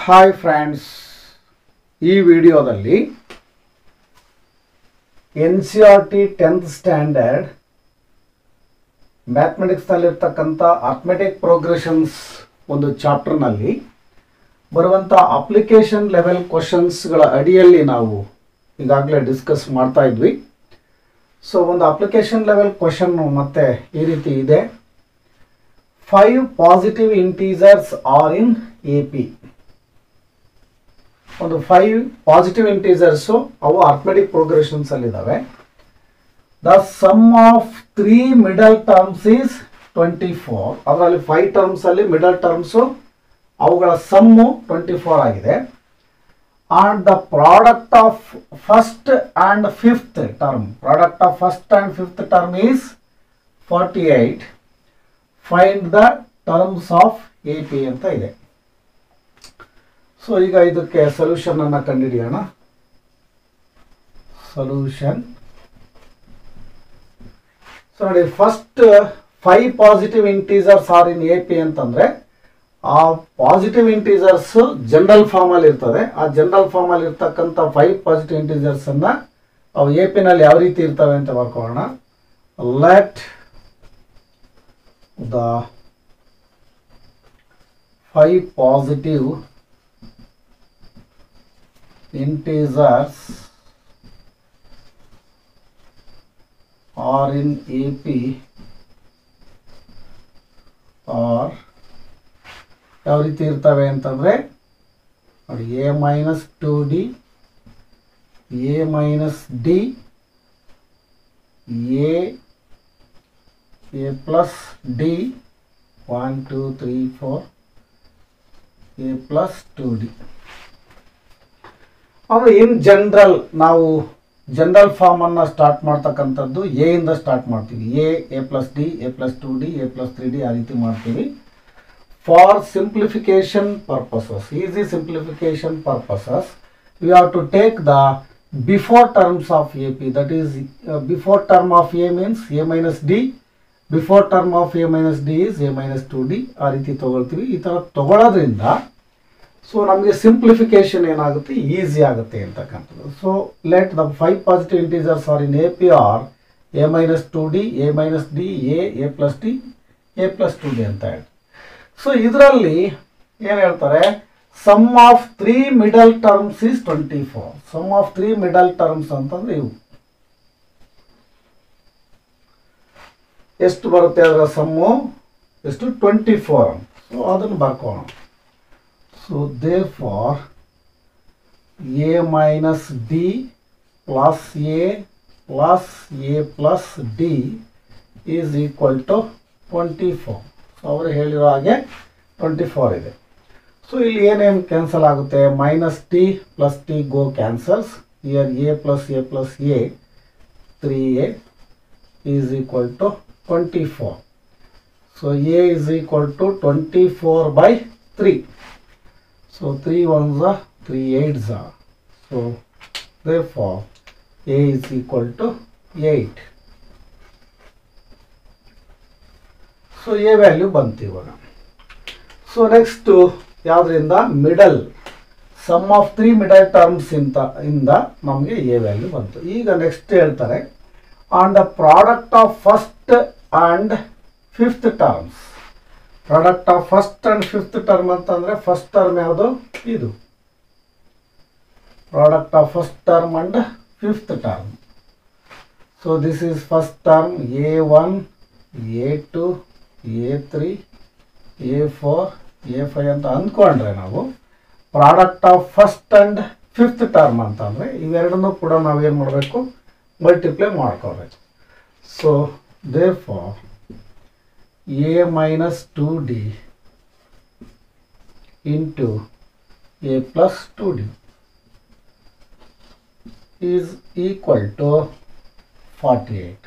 Hi friends, ಈ ವಿಡಿಯೋದಲ್ಲಿ NCERT 10th standard ಮ್ಯಾಥಮೆಟಿಕ್ಸ್ನಲ್ಲಿರ್ತಕ್ಕಂಥ ಅರ್ಥಮೆಟಿಕ್ ಪ್ರೋಗ್ರೆಷನ್ಸ್ ಒಂದು ಚಾಪ್ಟರ್ನಲ್ಲಿ ಬರುವಂಥ ಅಪ್ಲಿಕೇಶನ್ ಲೆವೆಲ್ ಕ್ವಶನ್ಸ್ಗಳ ಅಡಿಯಲ್ಲಿ ನಾವು ಈಗಾಗಲೇ ಡಿಸ್ಕಸ್ ಮಾಡ್ತಾ ಇದ್ವಿ. ಸೊ ಒಂದು ಅಪ್ಲಿಕೇಶನ್ ಲೆವೆಲ್ ಕ್ವಶನ್ನು ಮತ್ತೆ ಈ ರೀತಿ ಇದೆ. 5 positive integers are in AP. ಒಂದು 5 ಪಾಸಿಟಿವ್ ಇಂಟೀಜರ್ಸು ಅವು ಅರ್ಥಮೆಟಿಕ್ ಪ್ರೋಗ್ರೆಷನ್ಸ್ ಅಲ್ಲಿ ಇದಾವೆ. The sum of 3 middle terms is 24. ಅದರಲ್ಲಿ 5 ಟರ್ಮ್ಸ್ ಅಲ್ಲಿ ಮಿಡಲ್ ಟರ್ಮ್ಸು ಅವುಗಳ ಸಮ್ಮು 24 ಆಗಿದೆ. And the product of first and fifth term, product of first and fifth term is 48. Find the terms of AP ಅಂತ ಇದೆ. So ಈಗ ಇದಕ್ಕೆ solution ಅನ್ನು ಕಂಡುಹಿಡಿಯೋಣ. ಸೊಲ್ಯೂಷನ್. ಸೊ ನೋಡಿ, first 5 positive integers are in AP ಅಂತಂದ್ರೆ ಆ ಪಾಸಿಟಿವ್ ಇಂಟೀಜರ್ಸ್ ಜನರಲ್ ಫಾರ್ಮ್ ಅಲ್ಲಿ ಇರ್ತದೆ. ಆ ಜನರಲ್ ಫಾರ್ಮ್ ಅಲ್ಲಿ ಇರ್ತಕ್ಕಂಥ 5 ಪಾಸಿಟಿವ್ ಇಂಟೀಜರ್ಸ್ ಅನ್ನ ಅವು AP ನಲ್ಲಿ ಯಾವ ರೀತಿ ಇರ್ತವೆ ಅಂತ ಬರ್ಕೊಳ್ಳೋಣ. Let the 5 positive integers are in AP or ಯಾವ ರೀತಿ ಇರ್ತವೆ ಅಂತಂದ್ರೆ ನೋಡಿ, A minus 2D, A minus D, A plus D, 1 2 3 4, A plus 2D. ಅಂದರೆ ಇನ್ ಜನರಲ್ ನಾವು ಜನರಲ್ ಫಾರ್ಮ್ ಅನ್ನು ಸ್ಟಾರ್ಟ್ ಮಾಡ್ತಕ್ಕಂಥದ್ದು ಎ ಇಂದ ಸ್ಟಾರ್ಟ್ ಮಾಡ್ತೀವಿ. A plus D, A plus 2D, A plus 3D ಆ ರೀತಿ ಮಾಡ್ತೀವಿ. For simplification purposes, easy simplification purposes, we have to take the before terms of AP. That is before term of A means A minus D, before term of A minus D is A minus 2D. ಆ ರೀತಿ ತಗೊಳ್ತೀವಿ. ಈ ಥರ ತಗೊಳ್ಳೋದ್ರಿಂದ so ನಮಗೆ simplification ಏನಾಗುತ್ತೆ, easy ಆಗುತ್ತೆ ಅಂತಕ್ಕಂಥದ್ದು. So let the 5 positive integers are in AP are A minus 2D, A minus D, A plus D, A plus 2D ಅಂತ ಹೇಳಿ. ಸೊ ಇದರಲ್ಲಿ ಏನು ಹೇಳ್ತಾರೆ, sum of 3 middle terms is 24. Sum of 3 middle terms ಅಂತಂದ್ರೆ ಇವು ಎಷ್ಟು ಬರುತ್ತೆ, ಅದರ ಸಮ್ಮು ಎಷ್ಟು, 24. ಸೊ ಅದನ್ನು ಬರ್ಕೋಣ. So therefore A minus D plus A plus A plus D is equal to 24. So ಅವರು ಹೇಳಿರೋ ಹಾಗೆ 24 ಇದೆ. ಸೊ ಇಲ್ಲಿ ಏನೇನು ಕ್ಯಾನ್ಸಲ್ ಆಗುತ್ತೆ, minus T plus T go cancels. Here A plus A plus A 3A is equal to 24. So A is equal to 24 by 3. So 3 ones are 3 8s are. So therefore A is equal to 8. So A value ಬಂತು ಇವಾಗ. So next ಯಾವುದರಿಂದ, middle sum of 3 middle terms ಇಂದ ನಮಗೆ A value ಬಂತು. ಈಗ next ಹೇಳ್ತಾರೆ, on the product of first and fifth terms. Product of first and fifth term ಅಂತಂದ್ರೆ first term ಯಾವುದು, ಇದು product of first term and fifth term. So this is first term A1, A2, A3, A4, A5 ಅಂತ ಅಂದ್ಕೊಂಡ್ರೆ ನಾವು product of first and fifth term ಅಂತಂದ್ರೆ ಇವೆರಡನ್ನೂ ಕೂಡ ನಾವೇನು ಮಾಡಬೇಕು, ಮಲ್ಟಿಪ್ಲೈ ಮಾಡ್ಕೋಬೇಕು. So therefore A minus 2D into A plus 2D is equal to 48.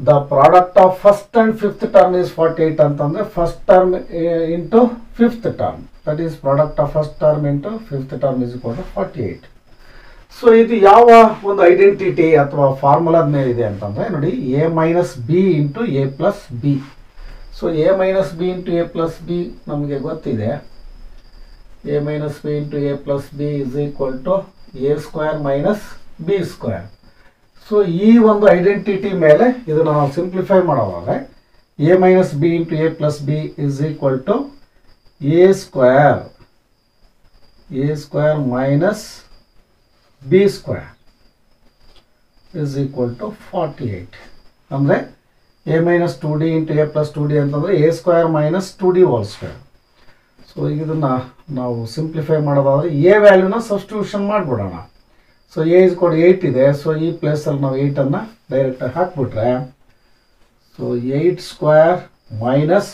The product of first and fifth term is 48 ಅಂತಂದ್ರೆ first term into fifth term, that is product of first term into fifth term is equal to 48. So ಇದು ಯಾವ ಒಂದು identity ಅಥವಾ ಫಾರ್ಮುಲಾದ ಮೇಲೆ ಇದೆ ಅಂತಂದ್ರೆ ನೋಡಿ, A minus B into A plus B. So A minus B into A plus B ನಮಗೆ ಗೊತ್ತಿದೆ. a minus b into a plus b is equal to a square minus b square. So ಈ ಒಂದು identity ಮೇಲೆ ಇದನ್ನು ನಾವು simplify ಮಾಡೋದಾದ್ರೆ a minus b into a plus b is equal to a square minus b square is equal to 48. ಅಂದರೆ a minus 2d into a plus 2d ಅಂತಂದರೆ a square minus 2d whole square. So ಈಗ ಇದನ್ನು ನಾವು simplify ಮಾಡೋದಾದರೆ a ವ್ಯಾಲ್ಯೂನ substitution ಮಾಡಿಬಿಡೋಣ. So a is equal to 8 ಇದೆ. So ಈ ಪ್ಲೇಸಲ್ಲಿ ನಾವು 8ಅನ್ನು ಡೈರೆಕ್ಟಾಗಿ ಹಾಕ್ಬಿಟ್ರೆ so 8 square minus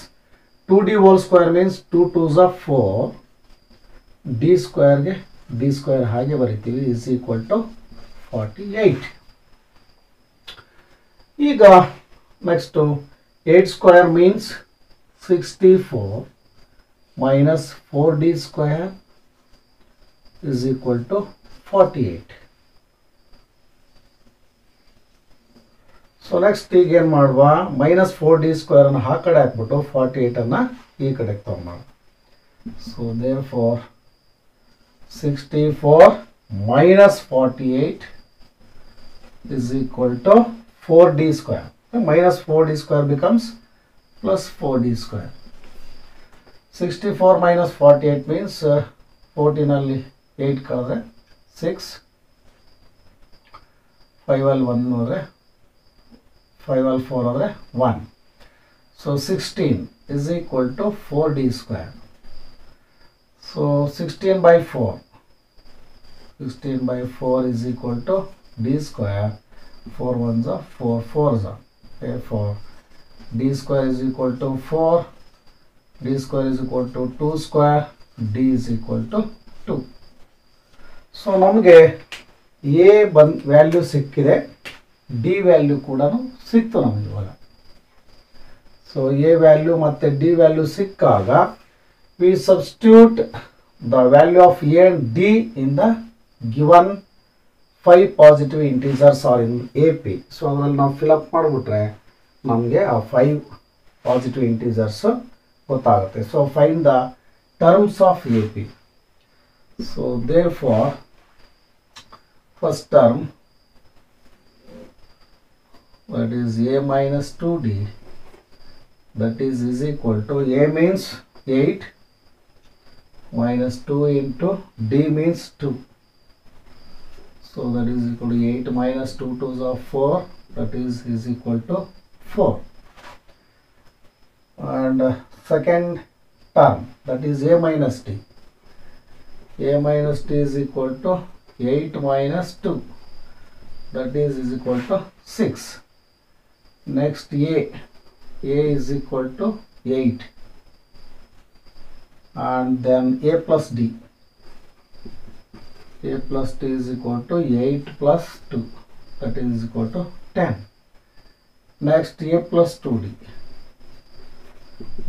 2d whole square means 2 2s are 4, d ಸ್ಕ್ವೇರ್ಗೆ d ಸ್ಕ್ವೇರ್ ಹಾಗೆ ಬರಿತೀವಿ is equal to 48. ಈಗ next 8 square means 64 minus 4d square is equal to 48. So next ಈಗ ಏನು ಮಾಡುವ ಮೈನಸ್ 4d ಸ್ಕ್ವೇರ್ ಅನ್ನು ಆ ಕಡೆ ಹಾಕ್ಬಿಟ್ಟು 48 ಅನ್ನು ಈ ಕಡೆಗೆ ತಗೊಂಡು. So therefore 64 minus 48 is equal to 4d square. Minus 4d square becomes plus 4d square. 64 minus 48 means 14 ಅಲ್ಲಿ 8 ಕಳೆದ್ರೆ 6, 5 ಅಲ್ಲಿ 1 ಹೋದರೆ 5 ಅಲ್ಲಿ 4 ಹೋದರೆ 1. So 16 is equal to 4d square. So 16 by 4 is equal to d square. 4 ones are 4 4s are. Therefore d square is equal to 4, d square is equal to 2 square, d is equal to 2. So ನಮಗೆ a value ಸಿಕ್ಕಿದೆ, d value ಕೂಡ ಸಿಕ್ತು ನಮಗೆ ಇವಾಗ. So a value ಮತ್ತು d value ಸಿಕ್ಕಾಗ we substitute the value of a and d in the given 5 positive integers are in AP. So ಅದರಲ್ಲಿ ನಾವು ಫಿಲಪ್ ಮಾಡಿಬಿಟ್ರೆ ನಮಗೆ ಆ 5 ಪಾಸಿಟಿವ್ ಇಂಟೀಜರ್ಸ್ ಗೊತ್ತಾಗುತ್ತೆ. So find the terms of AP. So therefore first term that is a minus 2d, that is equal to a means 8 minus 2 into d means 2. So that is equal to 8 minus 2 2s are 4, that is equal to 4. And second term, that is a minus d. A minus d is equal to 8 minus 2, that is equal to 6. Next a is equal to 8, and then a plus d. A plus d is equal to 8 plus 2, that is equal to 10. Next a plus 2d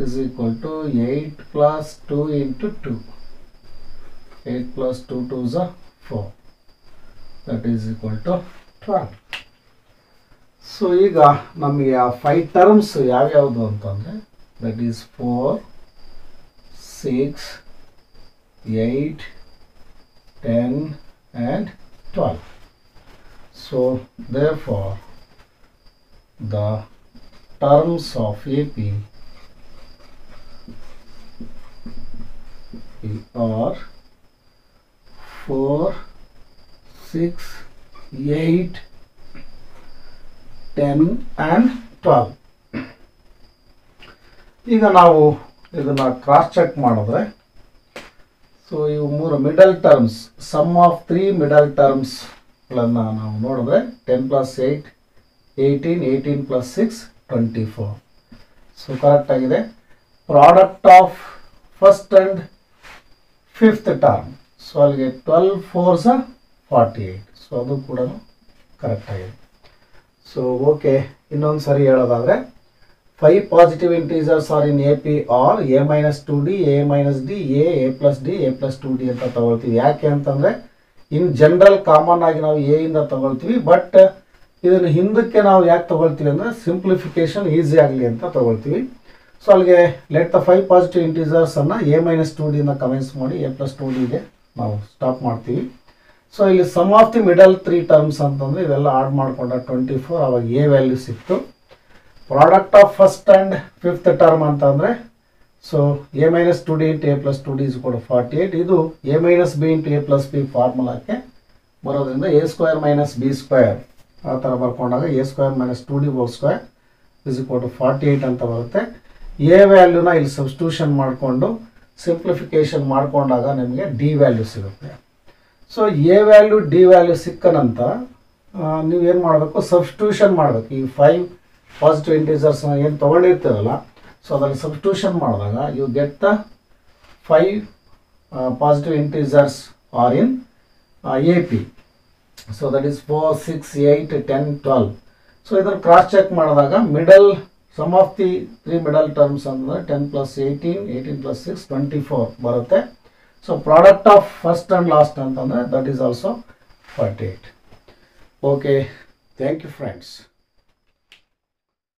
is equal to 8 plus 2 into 2. 8 plus 2 2s are 4, that is equal to 12. So ಈಗ ನಮಗೆ ಆ 5 terms ಯಾವ್ಯಾವುದು ಅಂತಂದರೆ that is 4, 6, 8, 10 and 12. So therefore the terms of AP are 4, 6, 8, 10 and 12. ಈಗ ನಾವು ಇದನ್ನು cross check ಮಾಡಿದ್ರೆ so ಇವು ಮೂರು middle terms, sum of 3 middle ಟರ್ಮ್ಸ್ಗಳನ್ನು ನಾವು ನೋಡಿದ್ರೆ 10 plus 8 18, 18 plus 6 24. ಸೊ ಕರೆಕ್ಟ್ ಆಗಿದೆ. Product of first and fifth term, so ಅಲ್ಲಿಗೆ 12 4s 48. ಸೊ ಅದು ಕೂಡ ಕರೆಕ್ಟ್ ಆಗಿದೆ. ಸೊ ಓಕೆ, ಇನ್ನೊಂದು ಸರಿ ಹೇಳೋದಾದರೆ 5 positive integers are in AP are a minus 2d, a minus d, a plus d, a plus 2d ಅಂತ ತಗೊಳ್ತೀವಿ. ಯಾಕೆ ಅಂತಂದರೆ ಇನ್ ಜನರಲ್ ಕಾಮನ್ ಆಗಿ ನಾವು a ಇಂದ ತಗೊಳ್ತೀವಿ, ಬಟ್ ಇದನ್ನು ಹಿಂದಕ್ಕೆ ನಾವು ಯಾಕೆ ತಗೊಳ್ತೀವಿ ಅಂದರೆ ಸಿಂಪ್ಲಿಫಿಕೇಶನ್ ಈಸಿ ಆಗಲಿ ಅಂತ ತಗೊಳ್ತೀವಿ. ಸೊ ಅಲ್ಲಿಗೆ ಲೆಟ್ ದ 5 ಪಾಸಿಟಿವ್ ಇಂಟೀಜರ್ಸನ್ನು a-2d ಇಂದ ಕಮೆನ್ಸ್ ಮಾಡಿ a+2dಗೆ ನಾವು ಸ್ಟಾಪ್ ಮಾಡ್ತೀವಿ. ಸೊ ಇಲ್ಲಿ sum of the middle 3 terms ಅಂತಂದರೆ ಇವೆಲ್ಲ ಆಡ್ ಮಾಡಿಕೊಂಡ 24, ಅವಾಗ a ವ್ಯಾಲ್ಯೂ ಸಿಕ್ತು. Product of first and fifth term ಅಂತಂದರೆ so a-2d into a+2d is ಕೂಡ 48. ಇದು a-b ಇಂಟು a+b ಫಾರ್ಮುಲಾಕ್ಕೆ ಬರೋದ್ರಿಂದ a² - b² ಆ ಥರ ಬರ್ಕೊಂಡಾಗ a² - 2d² is equal to 48 ಅಂತ ಬರುತ್ತೆ. ಎ ವ್ಯಾಲ್ಯೂನ ಇಲ್ಲಿ ಸಬ್ಸ್ಟಿಟ್ಯೂಷನ್ ಮಾಡಿಕೊಂಡು ಸಿಂಪ್ಲಿಫಿಕೇಶನ್ ಮಾಡಿಕೊಂಡಾಗ ನಿಮಗೆ ಡಿ ವ್ಯಾಲ್ಯೂ ಸಿಗುತ್ತೆ. So A value D value ಸಿಕ್ಕ ನಂತರ ನೀವೇನು ಮಾಡಬೇಕು, ಸಬ್ಸ್ಟಿಟ್ಯೂಷನ್ ಮಾಡಬೇಕು. ಈ 5 ಪಾಸಿಟಿವ್ ಇಂಟೀಜರ್ಸ್ನ ಏನು ತೊಗೊಂಡಿರ್ತೀರಲ್ಲ, ಸೊ ಅದರಲ್ಲಿ ಸಬ್ಸ್ಟಿಟ್ಯೂಷನ್ ಮಾಡಿದಾಗ you get the 5 positive integers are in A P. So that is 4, 6, 8, 10, 12. So ಇದನ್ನು ಕ್ರಾಸ್ ಚೆಕ್ ಮಾಡಿದಾಗ middle sum of the 3 middle terms ಅಂದರೆ 10 + 18, 18 + 6, 24 ಬರುತ್ತೆ. So product of first and last ಅಂತಂದರೆ that is also 48. Okay, thank you friends.